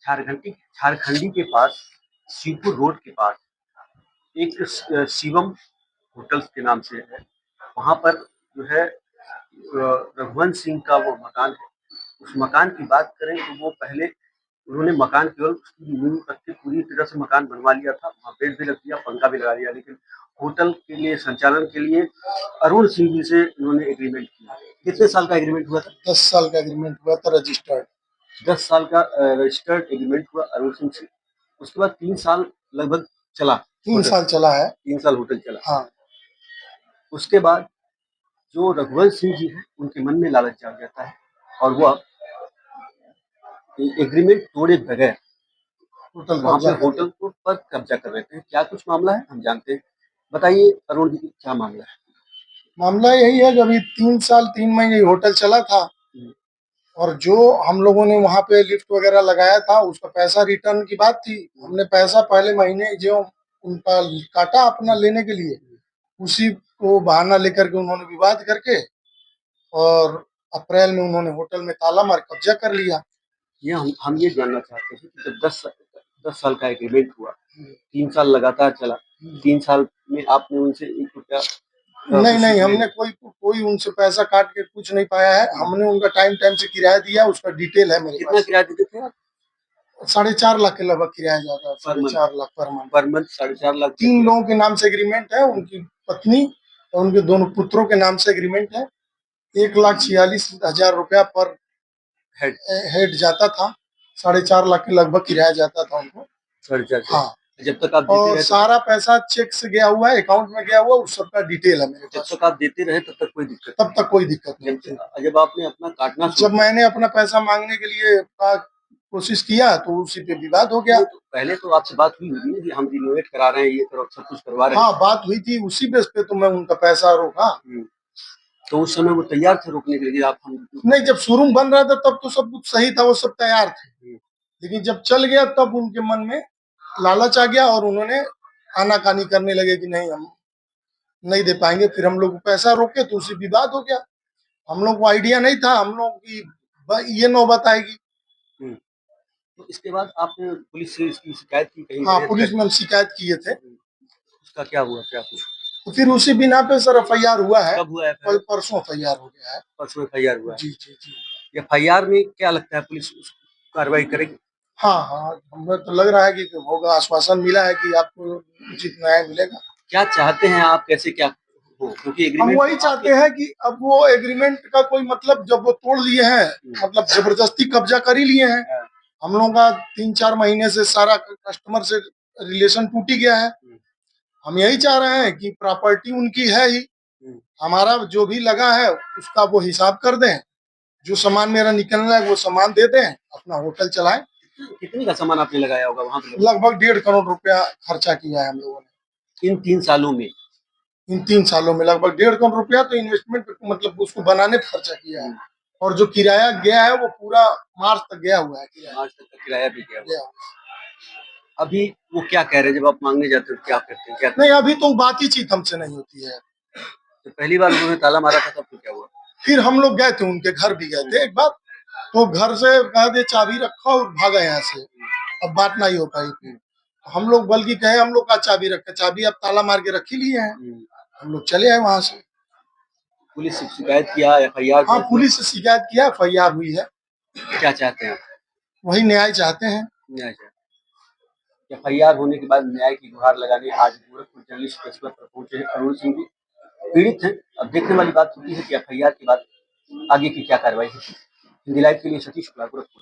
झारखंडी के पास शिवपुर रोड के पास एक शिवम होटल्स के नाम से है। वहाँ पर जो है रघुवंश सिंह का वो मकान है। उस मकान की बात करें तो वो पहले उन्होंने मकान केवल उसकी नींव रख के पूरी तरह से मकान बनवा लिया था, वहाँ बेड भी रख दिया, पंखा भी लगा दिया, लेकिन होटल के लिए संचालन के लिए अरुण सिंह जी से उन्होंने एग्रीमेंट किया। कितने साल का एग्रीमेंट हुआ था? 10 साल का एग्रीमेंट हुआ था रजिस्टर्ड। 10 साल का रजिस्टर्ड एग्रीमेंट हुआ अरुण सिंह से। उसके बाद 3 साल लगभग चला, 3 साल चला है। 3 साल होटल चला। हाँ। उसके बाद जो रघुवंश सिंह जी हैं, उनके मन में लालच जाग जाता है और वो एग्रीमेंट तोड़े बगैर वहाँ पे होटल को पर कब्जा कर रहे थे। क्या कुछ मामला है हम जानते हैं, बताइए अरुण जी क्या मामला है? मामला यही है कि अभी 3 साल 3 महीने होटल चला था और जो हम लोगों ने वहाँ पे लिफ्ट वगैरह लगाया था उसका पैसा रिटर्न की बात थी। हमने पैसा पहले महीने जो उनका काटा अपना लेने के लिए, उसी को बहाना लेकर के उन्होंने विवाद करके और अप्रैल में उन्होंने होटल में ताला मार कब्जा कर लिया। ये हम ये जानना चाहते हैं कि जब 10 साल का एग्रीमेंट हुआ, 3 साल लगातार चला, 3 साल में आपने उनसे 1 रुपया नहीं, हमने कोई उनसे पैसा काट के कुछ नहीं पाया है। हमने उनका टाइम से किराया दिया, उसका डिटेल है मेरे पास। कितना किराया देते थे आप? 4.5 लाख के लगभग किराया जाता है। 4.5 लाख पर मंथ 4.5 लाख। 3 लोगों के नाम से एग्रीमेंट है, उनकी पत्नी और उनके दोनों पुत्रों के नाम से एग्रीमेंट है। 1,46,000 रुपया पर हेड जाता था। 4.5 लाख के लगभग किराया जाता था उनको। 4.5। हाँ, जब तक आप देते और रहे सारा पैसा चेक से गया हुआ है, अकाउंट में गया हुआ, उस सबका डिटेल है मेरे पास। जब तक आप देते रहे तब तक कोई दिक्कत नहीं थी। जब आपने अपना काटना, जब मैंने अपना पैसा मांगने के लिए कोशिश किया तो उसी पे विवाद हो गया। तो पहले तो आपसे बात हुई होगी कि हम रिनोवेट करा रहे हैं, ये सब कुछ करवा रहे हैं। हाँ, बात हुई थी, उसी बेस पे तो मैं उनका पैसा रोका। तो उस समय वो तैयार थे रोकने के लिए, आप हम नहीं, जब शोरूम बन रहा था तब तो सब कुछ सही था, वो सब तैयार थे। लेकिन जब चल गया तब उनके मन में लालच आ गया और उन्होंने आनाकानी करने लगे कि नहीं, हम नहीं दे पाएंगे। फिर हम लोग पैसा रोके तो उसी विवाद हो गया। हम लोग को आइडिया नहीं था हम लोग की ये नौबत आएगी। तो इसके बाद आपने पुलिस से इसकी शिकायत की कहीं? हाँ, पुलिस में हम शिकायत किए थे। उसका क्या हुआ, क्या कुछ? तो फिर उसी बिना पे सर FIR हुआ है। कब हुआ है? परसों FIR हो गया है। परसों FIR हुआ है। जी। FIR में क्या लगता है पुलिस कार्रवाई करेगी? हाँ, हमें तो लग रहा है कि होगा। आश्वासन मिला है कि आपको उचित न्याय मिलेगा। क्या चाहते हैं आप, कैसे क्या हो? क्योंकि हम वही चाहते हैं कि अब वो एग्रीमेंट का कोई मतलब, जब वो तोड़ लिए हैं, मतलब जबरदस्ती कब्जा कर ही लिए हैं। हम लोगों का 3-4 महीने से सारा कस्टमर से रिलेशन टूट ही गया है। हम यही चाह रहे हैं कि प्रॉपर्टी उनकी है ही, हमारा जो भी लगा है उसका वो हिसाब कर दें, जो सामान मेरा निकलना है वो सामान दे दें, अपना होटल चलाएं। कितने का सामान आपने लगाया होगा वहाँ पे? लगभग 1.5 करोड़ रुपया खर्चा किया है हम लोगों ने इन 3 सालों में। इन 3 सालों में लगभग 1.5 करोड़ रुपया तो इन्वेस्टमेंट, मतलब उसको बनाने पर खर्चा किया है। और जो किराया गया है वो पूरा मार्च तक गया हुआ है। मार्च तक का किराया भी गया हुआ। अभी वो क्या कह रहे हैं जब आप मांगने जाते हो, क्या करते हैं? नहीं, अभी तो बातचीत हमसे नहीं होती है। तो पहली बार उन्होंने ताला मारा था तब तो क्या हुआ? फिर हम लोग गए थे, उनके घर भी गए थे एक बार, तो घर से कहा दे चाबी रखा और भागा यहाँ से। अब बात नहीं हो पाई थी। हम लोग बल्कि कहे हम लोग का चाबी रखे, चाबी अब ताला मार के रख ही लिए हैं। हम लोग चले आए वहां से। पुलिस से शिकायत किया, FIR? हाँ, पुलिस से शिकायत किया, FIR हुई है। क्या चाहते हैं? वही न्याय चाहते हैं। न्याय चाहते हैं। FIR होने के बाद न्याय की गुहार लगाने आज गोरखपुर जर्नलिस्ट प्रेस क्लब पर पहुंचे अरुण सिंह जी। पीड़ित हैं। अब देखने वाली बात होती है कि FIR के बाद आगे की क्या कार्रवाई होती है। हिंदी लाइव के लिए सतीश कुमार, गोरखपुर।